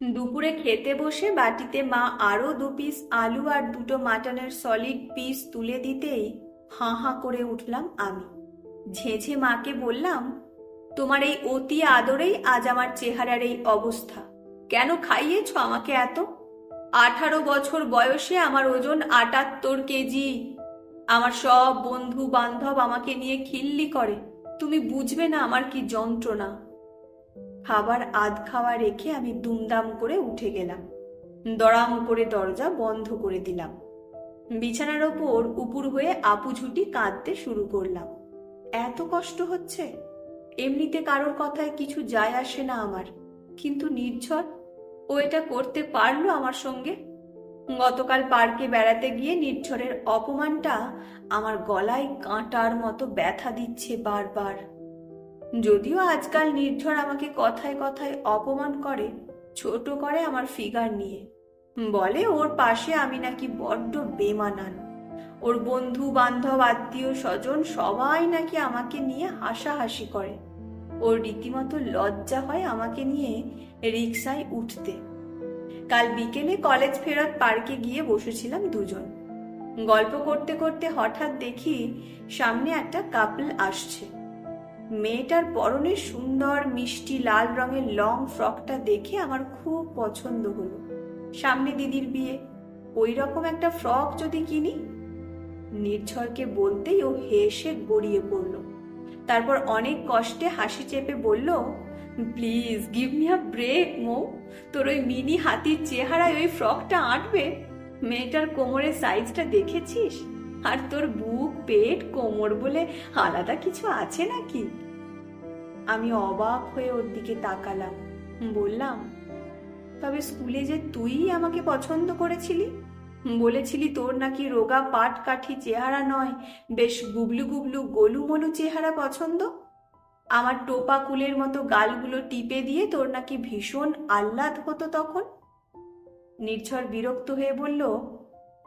দুপুরে খেতে বসে বাটিতে মা আরো 2 পিস আলু আর 2টো মাটনের সলিড পিস তুলে দিতেই হাঁ হাঁ করে উঠলাম আমি। ঝেঁঝে মাকে বললাম, তোমার এই অতি আদরেই আজ আমার চেহারার এই অবস্থা। কেন খাইয়েছ আমাকে এত? 18 বছর বয়সে আমার ওজন 78 কেজি। আমার সব বন্ধু বান্ধব আমাকে নিয়ে খিল্লি করে। তুমি বুঝবে না আমার কি যন্ত্রণা। খাবার আধ খাওয়া রেখে আমি দুমদাম করে উঠে গেলাম। দড়াম করে দরজা বন্ধ করে দিলাম। বিছানার ওপর উপুর হয়ে আপুঝুটি কাঁদতে শুরু করলাম। এত কষ্ট হচ্ছে। এমনিতে কারোর কথায় কিছু যায় আসে না আমার, কিন্তু নির্ঝর, ও এটা করতে পারলো আমার সঙ্গে। গতকাল পার্কে বেড়াতে গিয়ে নির্ঝরের অপমানটা আমার গলায় কাঁটার মতো ব্যথা দিচ্ছে বারবার। যদিও আজকাল নির্ঝর আমাকে কথায় কথায় অপমান করে, ছোট করে আমার ফিগার নিয়ে। বলে ওর পাশে আমি নাকি বড্ড বেমানান। ওর বন্ধু বান্ধব আত্মীয় স্বজন সবাই নাকি আমাকে নিয়ে হাসাহাসি করে। ওর রীতিমতো লজ্জা হয় আমাকে নিয়ে রিকশায় উঠতে। কাল বিকেলে কলেজ ফেরত পার্কে গিয়ে বসেছিলাম দুজন। গল্প করতে করতে হঠাৎ দেখি সামনে একটা কাপল আসছে। মেয়েটার পরনে সুন্দর মিষ্টি লাল রঙের লং ফ্রকটা দেখে আমার খুব পছন্দ হলো। সামনে দিদির বিয়ে, ওই রকম একটা ফ্রক যদি কিনি। নির্ঝরকে বলতেই ও হেসে গড়িয়ে পড়ল। তারপর অনেক কষ্টে হাসি চেপে বলল, please give me a break Mou. তোর ওই মিনি হাতির চেহারায় ওই ফ্রকটা আঁটবে? মেয়েটার কোমরের সাইজটা দেখেছিস? আর তোর বুক পেট কোমর বলে আলাদা কিছু আছে নাকি? আমি অবাক হয়ে ওর দিকে তাকালাম। বললাম, তবে স্কুলে যে তুই আমাকে পছন্দ করেছিলি, বলেছিলি তোর নাকি রোগা পাট কাঠি চেহারা নয়, বেশ গুবলু গুবলু গোলুমলু চেহারা পছন্দ। আমার টোপা কুলের মতো গালগুলো টিপে দিয়ে তোর নাকি ভীষণ আহ্লাদ হতো তখন। নির্ঝর বিরক্ত হয়ে বলল,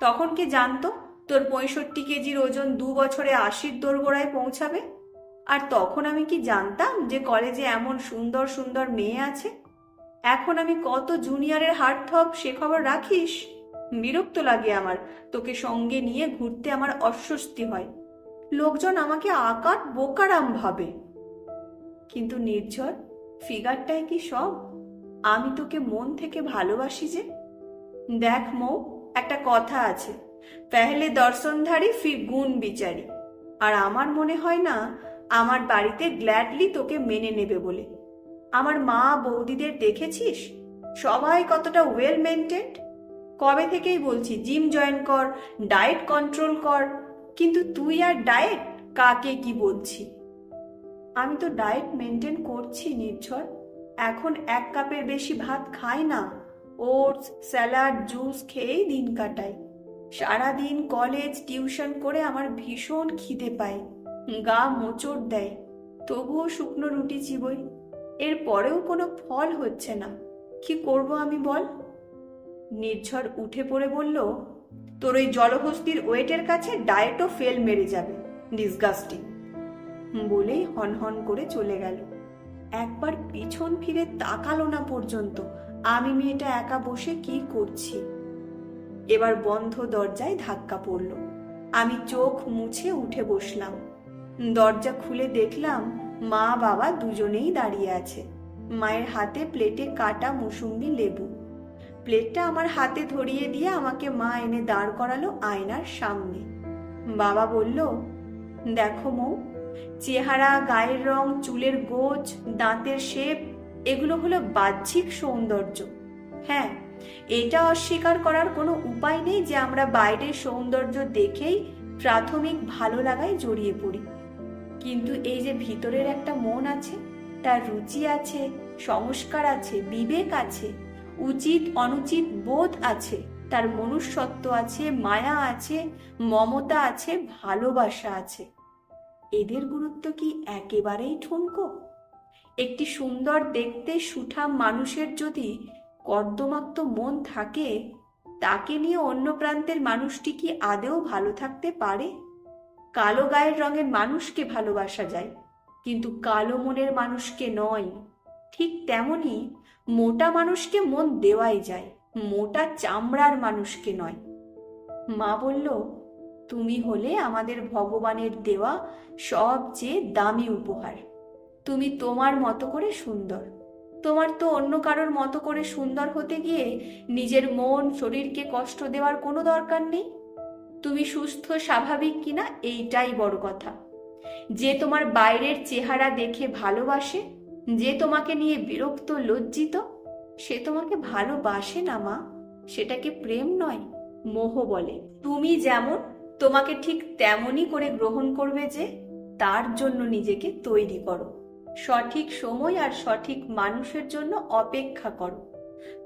তখন কে জানতো তোর 65 কেজির ওজন 2 বছরে 80-র দোরগোড়ায় পৌঁছাবে? আর তখন আমি কি জানতাম যে কলেজে এমন সুন্দর সুন্দর মেয়ে আছে? এখন আমি কত জুনিয়রের হার্টথ্রব সে খবর রাখিস? বিরক্ত লাগে আমার তোকে সঙ্গে নিয়ে ঘুরতে, আমার অস্বস্তি হয়। লোকজন আমাকে আকাট বোকারাম ভাবে। কিন্তু নির্ঝর, ফিগারটাই কি সব? আমি তোকে মন থেকে ভালোবাসি যে। দেখ মৌ, একটা কথা আছে, পেহলে দর্শনধারী ফির গুণ বিচারি। আর আমার মনে হয় না আমার বাড়িতে গ্ল্যাডলি তোকে মেনে নেবে বলে। আমার মা বৌদিদের দেখেছিস? সবাই কতটা ওয়েল মেনটেন্ড। কবে থেকেই বলছি জিম জয়েন কর, ডায়েট কন্ট্রোল কর, কিন্তু তুই আর ডায়েট, কাকে কি বলছি? আমি তো ডায়েট মেনটেন করছি নির্ঝর। এখন 1 কাপের বেশি ভাত খাই না। ওটস, স্যালাড, জুস খেয়েই দিন কাটাই। সারাদিন কলেজ টিউশন করে আমার ভীষণ খিদে পায়, গা মোচড় দেয়, তবুও শুকনো রুটি চিবোই। এর পরেও কোনো ফল হচ্ছে না। কি করব আমি বল? নির্ঝর উঠে পড়ে বলল, তোর ওই জলহস্তির ওয়েটের কাছে ডায়েটও ফেল মেরে যাবে। ডিসগাস্টিং। বলেই হনহন করে চলে গেল। একবার পিছন ফিরে তাকালো না পর্যন্ত। আমি মেয়েটা একা বসে কি করছি। এবার বন্ধ দরজায় ধাক্কা পড়ল। আমি চোখ মুছে উঠে বসলাম। দরজা খুলে দেখলাম মা বাবা দুজনেই দাঁড়িয়ে আছে। মায়ের হাতে প্লেটে কাটা মুসুম্বি লেবু। প্লেটটা আমার হাতে ধরিয়ে দিয়ে আমাকে মা এনে দাঁড় করালো আয়নার সামনে। বাবা বলল, দেখো মৌ, চেহারা, গায়ের রং, চুলের গোছ, দাঁতের শেপ, এগুলো হলো বাহ্যিক সৌন্দর্য। হ্যাঁ, এটা অস্বীকার করার কোনো উপায় নেই যে আমরা বাইরের সৌন্দর্য দেখেই প্রাথমিক ভালো লাগায় জড়িয়ে পড়ি। কিন্তু এই যে ভিতরের একটা মন আছে, তার রুচি আছে, সংস্কার আছে, বিবেক আছে, উচিত অনুচিত বোধ আছে, তার মনুষ্যত্ব আছে, মায়া আছে, মমতা আছে, ভালোবাসা আছে, এদের গুরুত্ব কি একেবারেই ঠুনকো? একটি সুন্দর দেখতে সুঠাম মানুষের যদি কর্দমাক্ত মন থাকে, তাকে নিয়ে অন্য প্রান্তের মানুষটি কি আদেও ভালো থাকতে পারে? কালো গায়ের রঙের মানুষকে ভালোবাসা যায়, কিন্তু কালো মনের মানুষকে নয়। ঠিক তেমনি মোটা মানুষকে মন দেওয়াই যায়, মোটা চামড়ার মানুষকে নয়। মা বলল, তুমি হলে আমাদের ভগবানের দেওয়া সবচেয়ে দামি উপহার। তুমি তোমার মতো করে সুন্দর। তোমার তো অন্য কারোর মতো করে সুন্দর হতে গিয়ে নিজের মন শরীরকে কষ্ট দেওয়ার কোনো দরকার নেই। তুমি সুস্থ স্বাভাবিক কিনা এইটাই বড় কথা। যে তোমার বাইরের চেহারা দেখে ভালোবাসে, যে তোমাকে নিয়ে বিরক্ত লজ্জিত, সে তোমাকে ভালোবাসে না মা। সেটাকে প্রেম নয়, মোহ বলে। তুমি যেমন, তোমাকে ঠিক তেমনই করে গ্রহণ করবে যে, তার জন্য নিজেকে তৈরি করো। সঠিক সময় আর সঠিক মানুষের জন্য অপেক্ষা করো।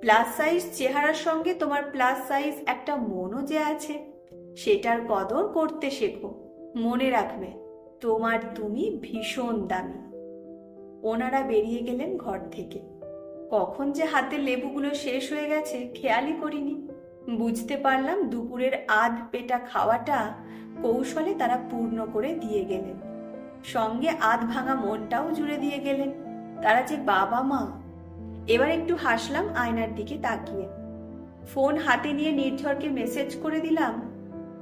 প্লাস সাইজ চেহারার সঙ্গে তোমার প্লাস সাইজ একটা মনও যে আছে, সেটার কদর করতে শেখো। মনে রাখবে, তোমার তুমি ভীষণ দামি। ওনারা বেরিয়ে গেলেন ঘর থেকে। কখন যে হাতে লেবুগুলো শেষ হয়ে গেছে খেয়ালই করিনি। বুঝতে পারলাম দুপুরের আধ পেটা খাওয়াটা কৌশলে তারা পূর্ণ করে দিয়ে গেলেন, সঙ্গে আধ ভাঙা মনটাও জুড়ে দিয়ে গেলেন। তারা যে বাবা মা। এবার একটু হাসলাম আয়নার দিকে তাকিয়ে। ফোন হাতে নিয়ে নির্ঝরকে মেসেজ করে দিলাম,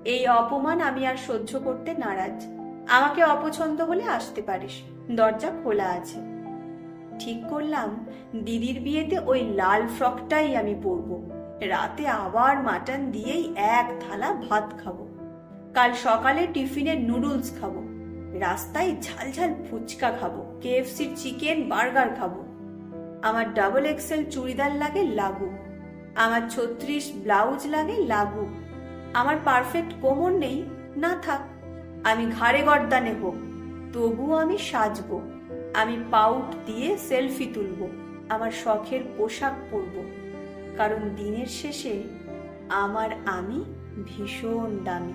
এই অপমান আমি আর সহ্য করতে নারাজ। আমাকে অপছন্দ হলে আসতে পারিস, দরজা খোলা আছে। ঠিক করলাম দিদির বিয়েতে ওই লাল ফ্রকটাই আমি পরবো। রাতে আবার মাটন দিয়েই এক থালা ভাত খাবো। কাল সকালে টিফিনে নুডলস খাবো। রাস্তায় ঝালঝাল ফুচকা খাবো। কেএফসির চিকেন বার্গার খাবো। আমার ডাবল এক্সেল চুড়িদার লাগে, লাগুক। আমার 36 ব্লাউজ লাগে, লাগুক। আমার পারফেক্ট কোমর নেই, না থাক। আমি ঘাড়ে গর্দানে হোক, তবুও আমি সাজবো। আমি পাউট দিয়ে সেলফি তুলবো। আমার শখের পোশাক পরবো। কারণ দিনের শেষে আমার আমি ভীষণ দামি।